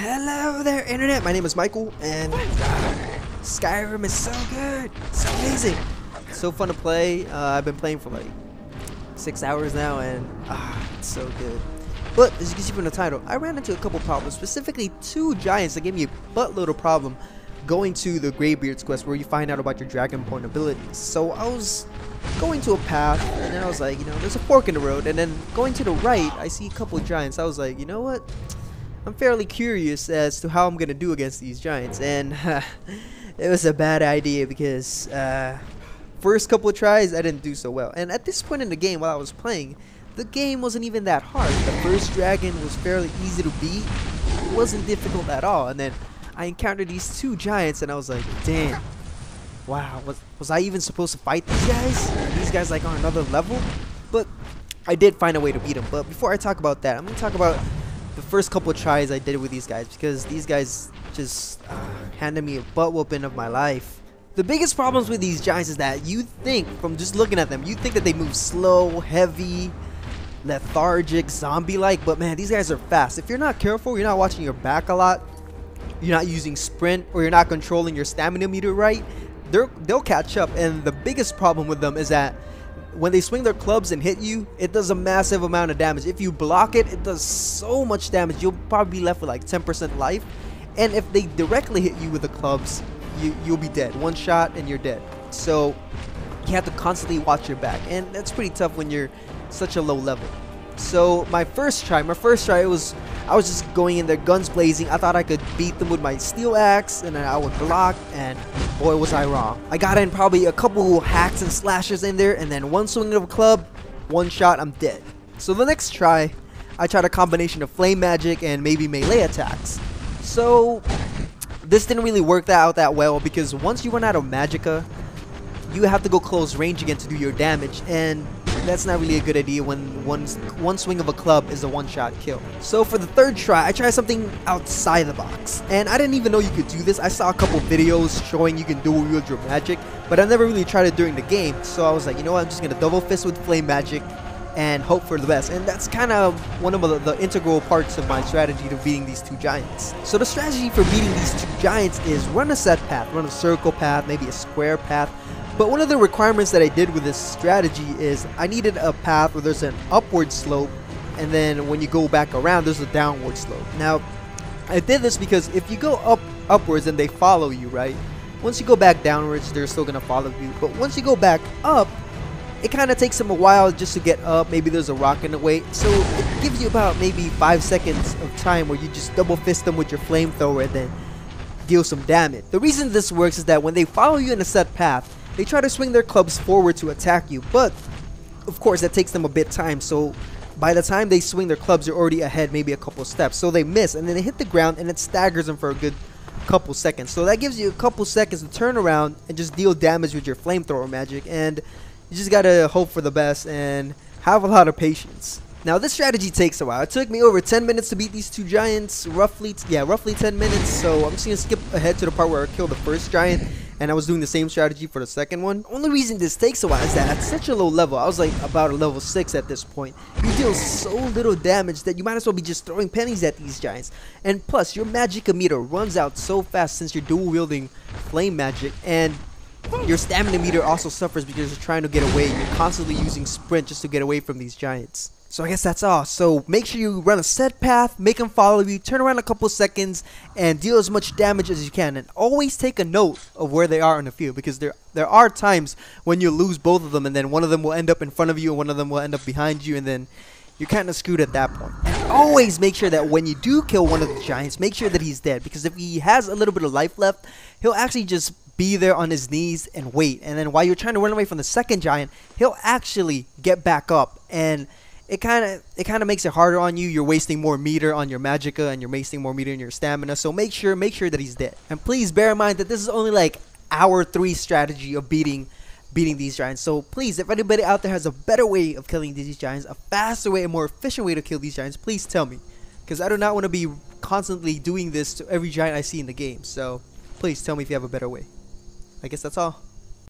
Hello there, internet. My name is Michael, and Skyrim is so good, so amazing, so fun to play. I've been playing for like 6 hours now, and it's so good. But as you can see from the title, I ran into a couple problems, specifically 2 giants that gave me a buttload of problem going to the Greybeard's quest, where you find out about your dragon point abilities. So I was going to a path, and then I was like, there's a fork in the road, and then going to the right, I see a couple giants. I was like, you know what? I'm fairly curious as to how I'm gonna do against these giants, and it was a bad idea because first couple of tries I didn't do so well. And at this point in the game, while I was playing, the game wasn't even that hard. The first dragon was fairly easy to beat. It wasn't difficult at all. And then I encountered these 2 giants, and I was like, damn, wow, was I even supposed to fight these guys? Are these guys like on another level? But I did find a way to beat them. But before I talk about that, I'm gonna talk about the first couple of tries I did with these guys, because these guys just handed me a butt whooping of my life. The biggest problems with these giants is that you think, from just looking at them, you think that they move slow, heavy, lethargic, zombie-like, but man, these guys are fast. If you're not careful, you're not watching your back a lot, you're not using sprint, or you're not controlling your stamina meter right, they'll catch up. And the biggest problem with them is that when they swing their clubs and hit you, it does a massive amount of damage. If you block it, it does so much damage. You'll probably be left with like 10% life. And if they directly hit you with the clubs, you'll be dead. One shot and you're dead. So you have to constantly watch your back, and that's pretty tough when you're such a low level. So my first try I was just going in there guns blazing. I thought I could beat them with my steel axe, and then I would block, and boy was I wrong. I got in probably a couple hacks and slashes in there, and then one swing of a club, one shot, I'm dead. So the next try, I tried a combination of flame magic and maybe melee attacks. So this didn't really work out that well, because once you run out of magicka, you have to go close range again to do your damage, and that's not really a good idea when one swing of a club is a one-shot kill. So for the third try, I tried something outside the box, and I didn't even know you could do this. I saw a couple videos showing you can do it with your magic, but I never really tried it during the game. So I was like, you know what, I'm just gonna double fist with flame magic and hope for the best. And that's kind of one of the integral parts of my strategy to beating these 2 giants. So the strategy for beating these 2 giants is run a set path, run a circle path, maybe a square path. But one of the requirements that I did with this strategy is I needed a path where there's an upward slope, and then when you go back around, there's a downward slope. Now, I did this because if you go upwards and they follow you, right? Once you go back downwards, they're still gonna follow you. But once you go back up, it kind of takes them a while just to get up. Maybe there's a rock in the way. So it gives you about maybe 5 seconds of time where you just double fist them with your flamethrower and then deal some damage. The reason this works is that when they follow you in a set path, they try to swing their clubs forward to attack you, but of course that takes them a bit of time. So by the time they swing their clubs, they're already ahead maybe a couple steps. So they miss, and then they hit the ground, and it staggers them for a good couple seconds. So that gives you a couple seconds to turn around and just deal damage with your flamethrower magic, and you just gotta hope for the best and have a lot of patience. Now this strategy takes a while. It took me over 10 minutes to beat these 2 giants, roughly 10 minutes. So I'm just gonna skip ahead to the part where I killed the first giant, and I was doing the same strategy for the second one. The only reason this takes a while is that at such a low level, I was like about a level 6 at this point, you deal so little damage that you might as well be just throwing pennies at these giants. And plus, your magicka meter runs out so fast since you're dual wielding flame magic, and your stamina meter also suffers because you're trying to get away. You're constantly using sprint just to get away from these giants. So I guess that's all. So make sure you run a set path, make them follow you, turn around a couple seconds, and deal as much damage as you can. And always take a note of where they are on the field, because there are times when you lose both of them, and then one of them will end up in front of you and one of them will end up behind you, and then you're kind of screwed at that point. And always make sure that when you do kill one of the giants, make sure that he's dead, because if he has a little bit of life left, he'll actually just be there on his knees and wait. And then while you're trying to run away from the second giant, he'll actually get back up, and it kind of makes it harder on you. You're wasting more meter on your magicka, and you're wasting more meter in your stamina. So make sure that he's dead. And please bear in mind that this is only like hour 3 strategy of beating these giants. So please, if anybody out there has a better way of killing these giants, a faster way, a more efficient way to kill these giants, please tell me, because I do not want to be constantly doing this to every giant I see in the game. So please tell me if you have a better way. I guess that's all.